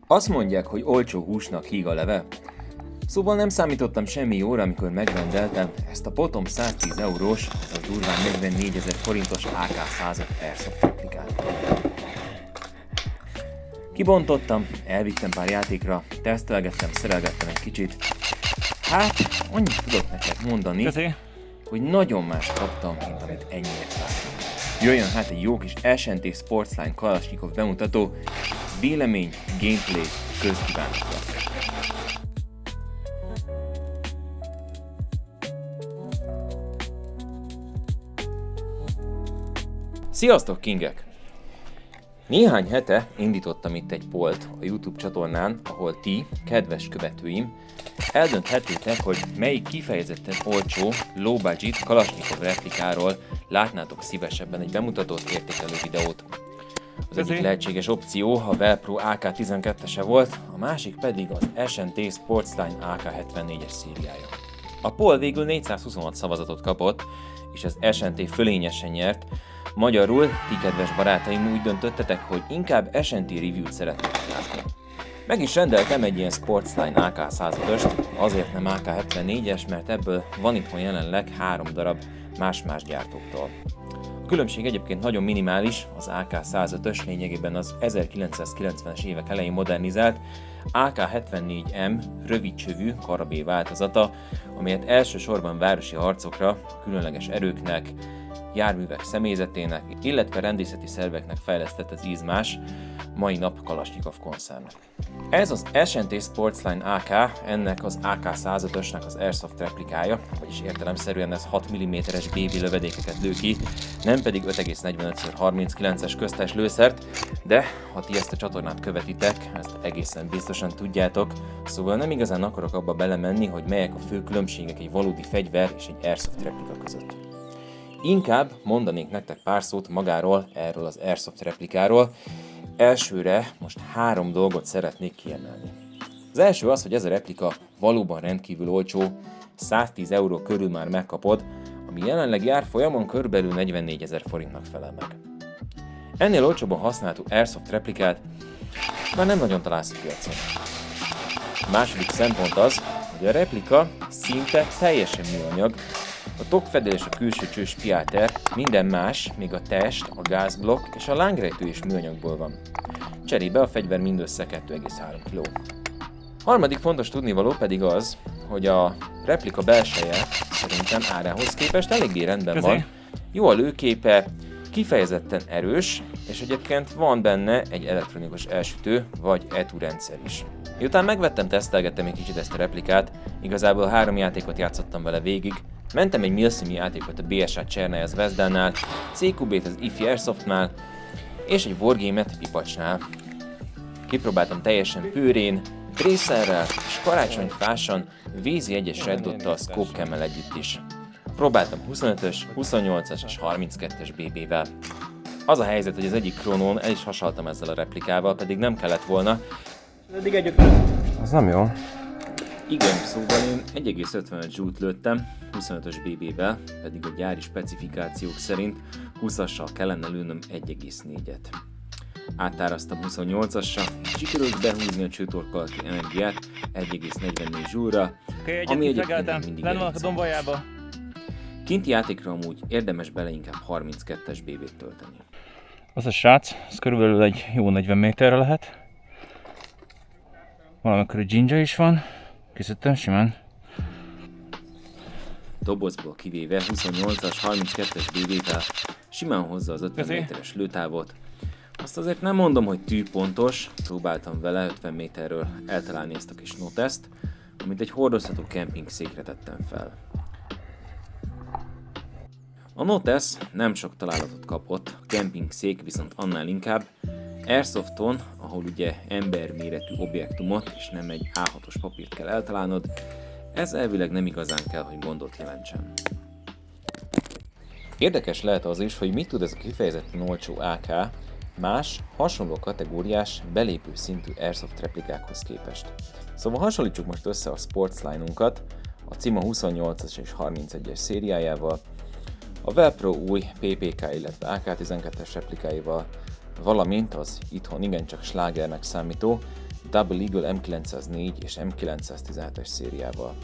Azt mondják, hogy olcsó húsnak híg a leve. Szóval nem számítottam semmi jóra, amikor megrendeltem ezt a potom 110 eurós, azaz durván 44 000 forintos AK-105 Airsoft replikát. Kibontottam, elvittem pár játékra, tesztelgettem, szerelgettem egy kicsit. Hát, annyit tudok neked mondani, hogy nagyon más kaptam, mint amit ennyire vártam. Jöjjön hát egy jó kis SNT Sportsline Kalasnyikov bemutató, vélemény, gameplay, közkívánattal. Sziasztok, kingek! Néhány hete indítottam itt egy pollt a YouTube csatornán, ahol ti, kedves követőim, eldönthettétek, hogy melyik kifejezetten olcsó, low budget Kalasnyikov replikáról látnátok szívesebben egy bemutatót, értékelő videót. Az egyik lehetséges opció a Velpro AK-12-ese volt, a másik pedig az SNT Sportsline AK-74-es szériája. A poll végül 426 szavazatot kapott, és az SNT fölényesen nyert. Magyarul, ti kedves barátaim, úgy döntöttetek, hogy inkább SNT review-t szeretnétek látni. Meg is rendeltem egy ilyen Sportsline AK-105-öst, azért nem AK-74-es, mert ebből van itthon jelenleg 3 darab más-más gyártóktól. A különbség egyébként nagyon minimális, az AK-105-ös lényegében az 1990-es évek elején modernizált AK-74M rövidcsövű karabély változata, amelyet elsősorban városi harcokra, különleges erőknek, járművek személyzetének, illetve rendészeti szerveknek fejlesztett az izmás, mai nap Kalasnyikov koncern. Ez az SNT Sportsline AK, ennek az AK-105-ösnek az Airsoft replikája, vagyis értelemszerűen ez 6 mm-es BB lövedékeket lő ki, nem pedig 5,45x39-es köztes lőszert, de ha ti ezt a csatornát követitek, ezt egészen biztosan tudjátok, szóval nem igazán akarok abba belemenni, hogy melyek a fő különbségek egy valódi fegyver és egy Airsoft replika között. Inkább mondanék nektek pár szót magáról, erről az Airsoft replikáról. Elsőre most 3 dolgot szeretnék kiemelni. Az első az, hogy ez a replika valóban rendkívül olcsó, 110 euró körül már megkapod, ami jelenleg árfolyamon körülbelül 44 000 forintnak felel meg. Ennél olcsóban használható Airsoft replikát már nem nagyon találsz a piacon. A második szempont az, hogy a replika szinte teljesen műanyag, a tokfedél és a külső cső spiáter, minden más, még a test, a gázblokk és a lángrejtő is műanyagból van. Cserébe a fegyver mindössze 2,3 kg. Harmadik fontos tudnivaló pedig az, hogy a replika belseje szerintem árához képest eléggé rendben van. Jó a lőképe, kifejezetten erős, és egyébként van benne egy elektronikus elsütő vagy ETU rendszer is. Miután megvettem, tesztelgettem egy kicsit ezt a replikát, igazából 3 játékot játszottam vele végig. Mentem egy Milsim játékot a BSA Csernály Zvezdánál, CQB-t az IFI Airsoftnál, és egy Wargame-et Pipacsnál. Kipróbáltam teljesen pőrén, drészerrel és karácsonyfásan vízi egyes Red Dottal a Scope Cam-mel együtt is. Próbáltam 25-ös, 28-as és 32-es BB-vel. Az a helyzet, hogy az egyik krónón el is hasaltam ezzel a replikával, pedig nem kellett volna. Eddig 1,55. Az nem jó. Igen, szóval én 1,55 zsút lőttem, 25-ös BB-vel, pedig a gyári specifikációk szerint 20-assal kellene lőnöm 1,4-et. Átáraztam 28-assal, sikerült behúzni a csőtorka alatti energiát 1,44 zsúra, ami egyébként mindig a kinti játékra amúgy érdemes bele inkább 32-es BB-t tölteni. Az a srác, az körülbelül egy jó 40 méterre lehet. Valamikor egy dzsindzsa is van. Készítettem simán. Dobozból kivéve 28-as, 32-es BB-vel simán hozza az 50 méteres lőtávot. Azt azért nem mondom, hogy tűpontos, próbáltam vele 50 méterről eltalálni ezt a kis noteszt, amit egy hordozható kempingszékre tettem fel. A Notes nem sok találatot kapott, a kempingszék viszont annál inkább. Airsofton, ahol ugye emberméretű objektumot és nem egy A6-os papírt kell eltalálnod, ez elvileg nem igazán kell, hogy gondot jelentsen. Érdekes lehet az is, hogy mit tud ez a kifejezetten olcsó AK más, hasonló kategóriás, belépő szintű Airsoft replikákhoz képest. Szóval hasonlítsuk most össze a Sportsline-unkat, a Cima 28-as és 31-es szériájával, a Velpro új PPK, illetve AK-12-es replikáival, valamint az itthon igencsak slágernek számító Double Eagle M904 és M917-es szériával.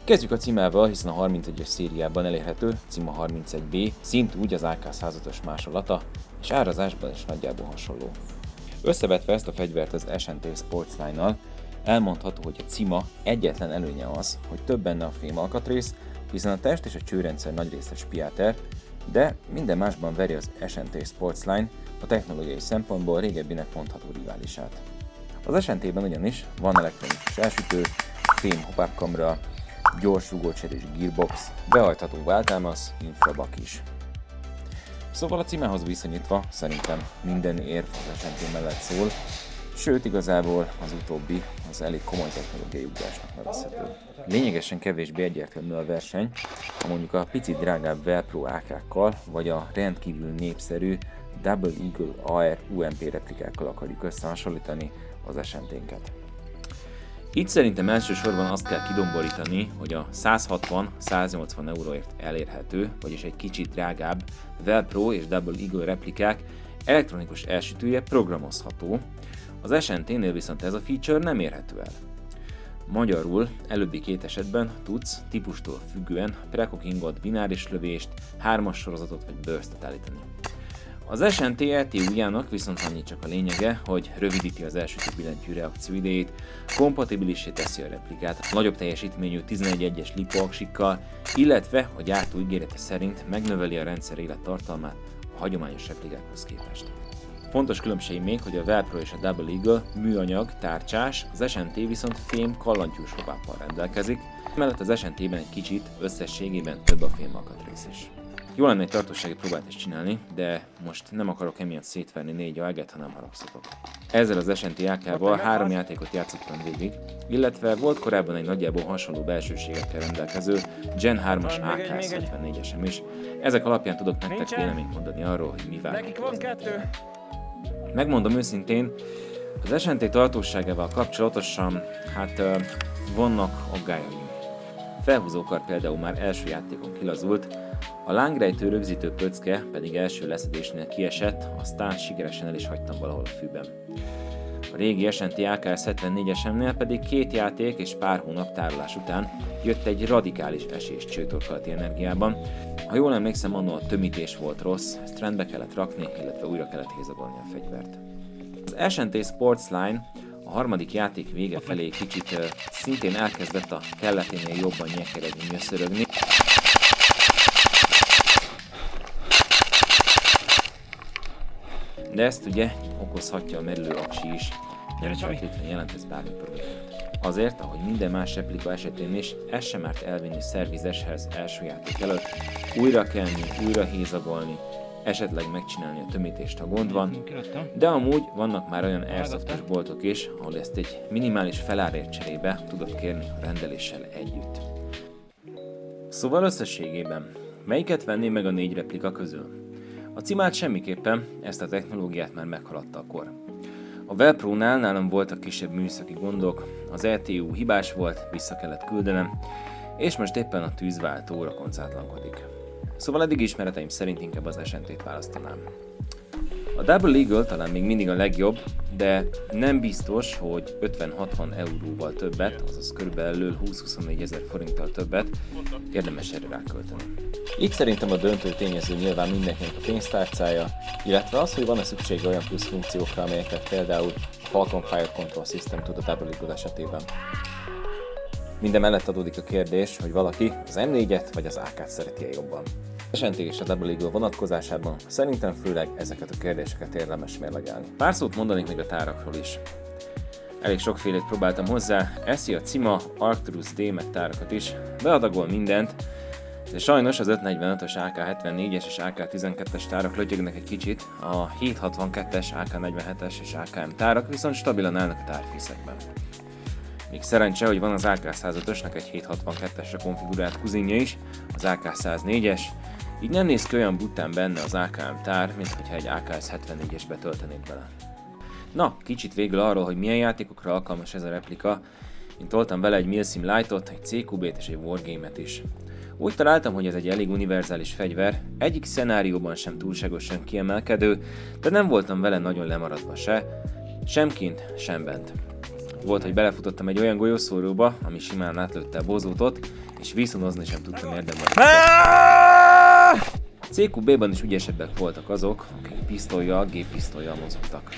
Kezdjük a címával, hiszen a 31-es szériában elérhető címa 31B szintúgy az AK-105-ös másolata, és árazásban is nagyjából hasonló. Összevetve ezt a fegyvert az S&T Sportsline-nal, elmondható, hogy a címa egyetlen előnye az, hogy több benne a fém alkatrész, hiszen a test és a csőrendszer nagy része spiáter, de minden másban veri az S&T Sportsline a technológiai szempontból régebbinek mondható riválisát. Az S&T-ben ugyanis van elektronikus elsütő, fém hop-up kamera, gyors rugócserés gearbox, behajtható váltámasz, infrabak is. Szóval a címához viszonyítva szerintem minden érv az S&T mellett szól, sőt igazából az utóbbi az elég komoly technológiai ugrásnak nevezhető. Lényegesen kevésbé egyértelmű a verseny, ha mondjuk a picit drágább Velpro AK-kkal vagy a rendkívül népszerű Double Eagle AR UMP replikákkal akarjuk összehasonlítani az S&T-nket. Itt szerintem elsősorban azt kell kidomborítani, hogy a 160-180 euróért elérhető, vagyis egy kicsit drágább Velpro és Double Eagle replikák elektronikus elsütője programozható, az S&T-nél viszont ez a feature nem érhető el. Magyarul előbbi két esetben tudsz típustól függően precookingot, bináris lövést, 3-as sorozatot vagy burstot állítani. Az S&T LTU-jának viszont annyi csak a lényege, hogy rövidíti az elsütő billentyű reakcióidejét, kompatibilissé teszi a replikát a nagyobb teljesítményű 11.1-es LiPo-aksikkal, illetve a gyártó ígérete szerint megnöveli a rendszer élettartalmát a hagyományos replikákhoz képest. Fontos különbség még, hogy a Velpro és a Double Eagle műanyag, tárcsás, az S&T viszont fém kallantyús hopáppal rendelkezik, mellett az S&T-ben egy kicsit összességében több a fém alkatrész is. Jó lenne egy tartósági próbát is csinálni, de most nem akarok emiatt szétverni 4 AEG-et, hanem haragszatok. Ezzel az S&T AK-val 3 játékot játszottam végig, illetve volt korábban egy nagyjából hasonló belsőségekkel rendelkező Gen 3-as AK-174-esem is. Ezek alapján tudok nektek véleményt mondani arról, hogy mi várható. Megmondom őszintén, az S&T tartóságával kapcsolatosan, vannak aggályaim. Felhúzókar például már első játékon kilazult, a lángrejtő rögzítő pöcke pedig első leszedésnél kiesett, aztán sikeresen el is hagytam valahol a fűben. A régi S&T AK-174-esemnél pedig 2 játék és pár hónap tárolás után jött egy radikális esés csőtorkolati energiában. Ha jól emlékszem, annól a tömítés volt rossz, ezt rendbe kellett rakni, illetve újra kellett hézagolni a fegyvert. Az S&T Sportsline a harmadik játék vége felé kicsit szintén elkezdett a kelleténél jobban nyekeredni, nyöszörögni. De ezt ugye okozhatja a merülő aksi is, nem feltétlenül jelent ez bármi problémát. Azért, ahogy minden más replika esetén is, ez sem árt elvinni szervizeshez első játék előtt, újra kelni, újra hézagolni, esetleg megcsinálni a tömítést, ha gond van, de amúgy vannak már olyan airsoftos boltok is, ahol ezt egy minimális felárért cserébe tudod kérni a rendeléssel együtt. Szóval összességében, melyiket venné meg a 4 replika közül? A cimát semmiképpen, ezt a technológiát már meghaladta a kor. A Velpro-nál nálam voltak kisebb műszaki gondok, az LTU hibás volt, vissza kellett küldenem, és most éppen a tűzváltóra koncátlankodik. Szóval eddig ismereteim szerint inkább az S&T-t választanám. A Double Eagle talán még mindig a legjobb, de nem biztos, hogy 50-60 euróval többet, azaz körülbelül 20-24 ezer forinttal többet érdemes erre rákölteni. Itt szerintem a döntő tényező nyilván mindenkinek a pénztárcája, illetve az, hogy van-e szüksége olyan plusz funkciókra, amelyeket például a Falcon Fire Control System tud a Double Eagle esetében. Minden mellett adódik a kérdés, hogy valaki az M4-et vagy az AK-t szereti jobban. A S&T és a Double Eagle vonatkozásában szerintem főleg ezeket a kérdéseket érdemes mérlegelni. Pár szót mondanék még a tárakról is. Elég sokfélét próbáltam hozzá, eszi a Cima, Arcturus D-meg tárakat is, beadagol mindent, de sajnos az 545-ös AK-74-es és AK-12-es tárak lötyögnek egy kicsit, a 762-es, AK-47-es és AKM tárak viszont stabilan állnak a tárfészekben. Még szerencse, hogy van az AK-105-ösnek egy 762-esre konfigurált kuzinja is, az AK-104-es, így nem néz ki olyan bután benne az AKM tár, mint hogyha egy AK-74-es betöltenék bele. Na, kicsit végül arról, hogy milyen játékokra alkalmas ez a replika. Én toltam vele egy Milsim Light-ot, egy CQB-t és egy Wargame-et is. Úgy találtam, hogy ez egy elég univerzális fegyver, egyik szenárióban sem túlságosan kiemelkedő, de nem voltam vele nagyon lemaradva sem kint, sem bent. Volt, hogy belefutottam egy olyan golyószóróba, ami simán átlőtte a bozótot, és viszonozni sem tudtam érdemben. CQB-ban is ügyesebbek voltak azok, akik pisztollyal, géppisztollyal mozogtak.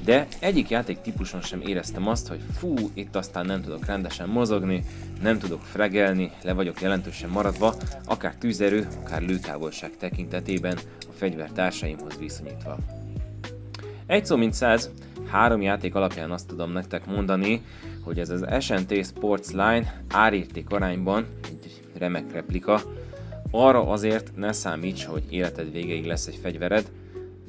De egyik játéktípuson sem éreztem azt, hogy fú, itt aztán nem tudok rendesen mozogni, nem tudok fregelni, le vagyok jelentősen maradva, akár tűzerő, akár lőtávolság tekintetében a fegyvertársaimhoz viszonyítva. Egy szó mint 100, 3 játék alapján azt tudom nektek mondani, hogy ez az SNT Sports Line árérték arányban egy remek replika. Arra azért ne számíts, hogy életed végéig lesz egy fegyvered,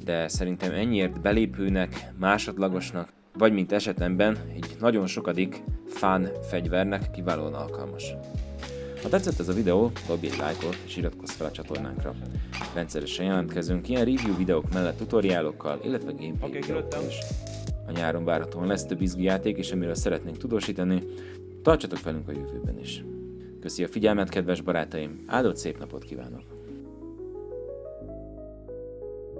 de szerintem ennyiért belépőnek, másodlagosnak, vagy mint esetemben egy nagyon sokadik fán fegyvernek kiválóan alkalmas. Ha tetszett ez a videó, dobj egy lájkot és iratkozz fel a csatornánkra. Rendszeresen jelentkezünk ilyen review videók mellett tutoriálokkal, illetve gameplay videókkal is. A nyáron várhatóan lesz több izgi játék, és amiről szeretnénk tudósítani, tartsatok velünk a jövőben is. Köszi a figyelmet, kedves barátaim, áldott szép napot kívánok!